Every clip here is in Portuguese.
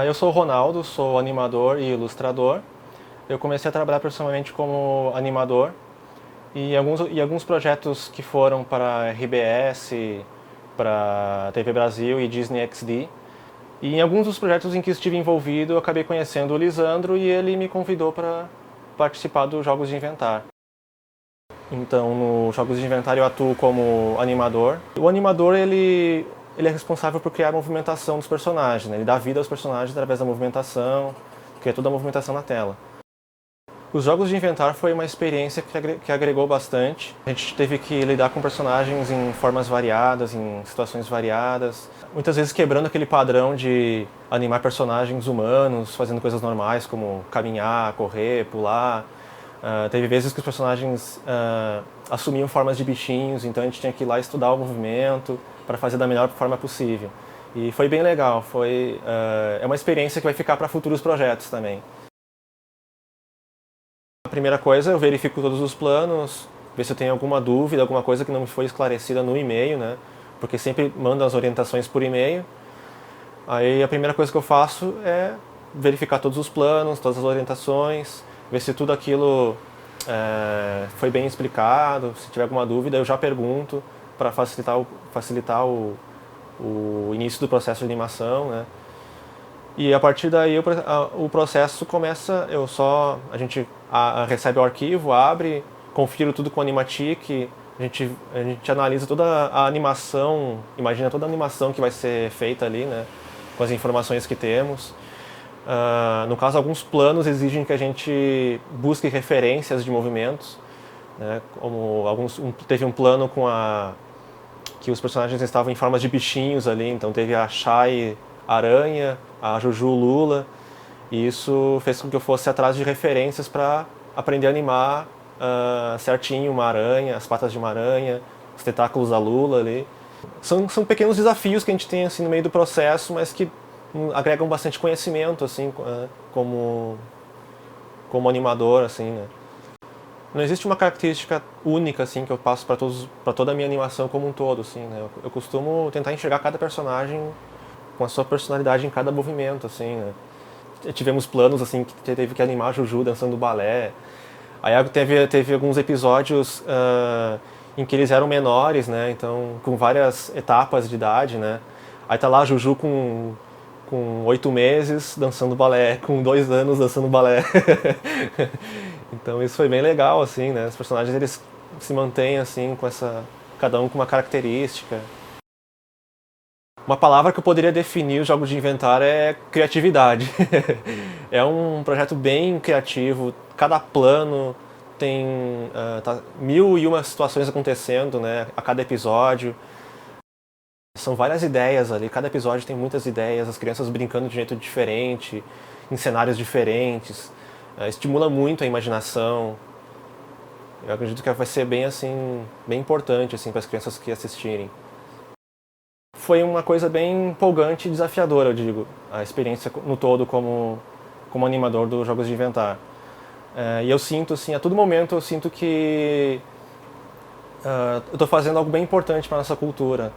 Eu sou o Ronaldo, sou animador e ilustrador. Eu comecei a trabalhar profissionalmente como animador e alguns projetos que foram para RBS, para TV Brasil e Disney XD. E em alguns dos projetos em que estive envolvido, eu acabei conhecendo o Lisandro e ele me convidou para participar dos Jogos de Inventar. Então, nos Jogos de Inventar eu atuo como animador. O animador, ele é responsável por criar a movimentação dos personagens, né? Ele dá vida aos personagens através da movimentação, cria toda a movimentação na tela. Os Jogos de Inventar foi uma experiência que agregou bastante. A gente teve que lidar com personagens em formas variadas, em situações variadas, muitas vezes quebrando aquele padrão de animar personagens humanos, fazendo coisas normais como caminhar, correr, pular. Teve vezes que os personagens assumiam formas de bichinhos, então a gente tinha que ir lá estudar o movimento para fazer da melhor forma possível. E foi bem legal, é uma experiência que vai ficar para futuros projetos também. A primeira coisa, eu verifico todos os planos, ver se eu tenho alguma dúvida, alguma coisa que não me foi esclarecida no e-mail, né? Porque sempre mando as orientações por e-mail. Aí a primeira coisa que eu faço é verificar todos os planos, todas as orientações, ver se tudo aquilo foi bem explicado. Se tiver alguma dúvida, eu já pergunto para facilitar o início do processo de animação, né? E a partir daí o processo começa, a gente recebe o arquivo, abre, confiro tudo com o Animatic, a gente analisa toda a animação, imagina toda a animação que vai ser feita ali, né, com as informações que temos. No caso, alguns planos exigem que a gente busque referências de movimentos, né, teve um plano que os personagens estavam em formas de bichinhos ali, então teve a Shai aranha, a Juju Lula, e isso fez com que eu fosse atrás de referências para aprender a animar certinho uma aranha, as patas de uma aranha, os tentáculos da Lula ali. São pequenos desafios que a gente tem assim no meio do processo, mas que agregam bastante conhecimento assim, como animador assim, né? Não existe uma característica única assim que eu passo para toda a minha animação como um todo assim, né? Eu costumo tentar enxergar cada personagem com a sua personalidade em cada movimento, assim, né? Tivemos planos, assim, que teve que animar a Juju dançando balé. Aí teve alguns episódios em que eles eram menores, né? Então, com várias etapas de idade, né? Aí tá lá a Juju com 8 meses dançando balé, com 2 anos dançando balé. Então isso foi bem legal, assim, né? Os personagens, eles se mantêm, assim, cada um com uma característica. Uma palavra que eu poderia definir os Jogos de Inventar é criatividade. É um projeto bem criativo, cada plano tem mil e uma situações acontecendo, né, a cada episódio. São várias ideias ali, cada episódio tem muitas ideias, as crianças brincando de jeito diferente, em cenários diferentes. Estimula muito a imaginação. Eu acredito que vai ser bem assim, bem importante assim para as crianças que assistirem. Foi uma coisa bem empolgante e desafiadora, eu digo, a experiência no todo como animador dos Jogos de Inventar. E eu sinto, assim, a todo momento eu sinto que eu estou fazendo algo bem importante para a nossa cultura,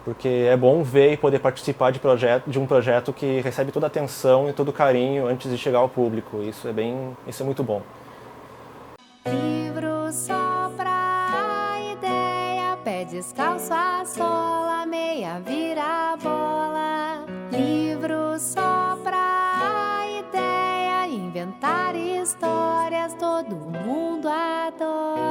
porque é bom ver e poder participar de um projeto que recebe toda a atenção e todo o carinho antes de chegar ao público. Isso é muito bom. Livro só pra ideia, pé descalço, a sola, meia vira a bola. Livro só pra ideia, inventar histórias, todo mundo adora.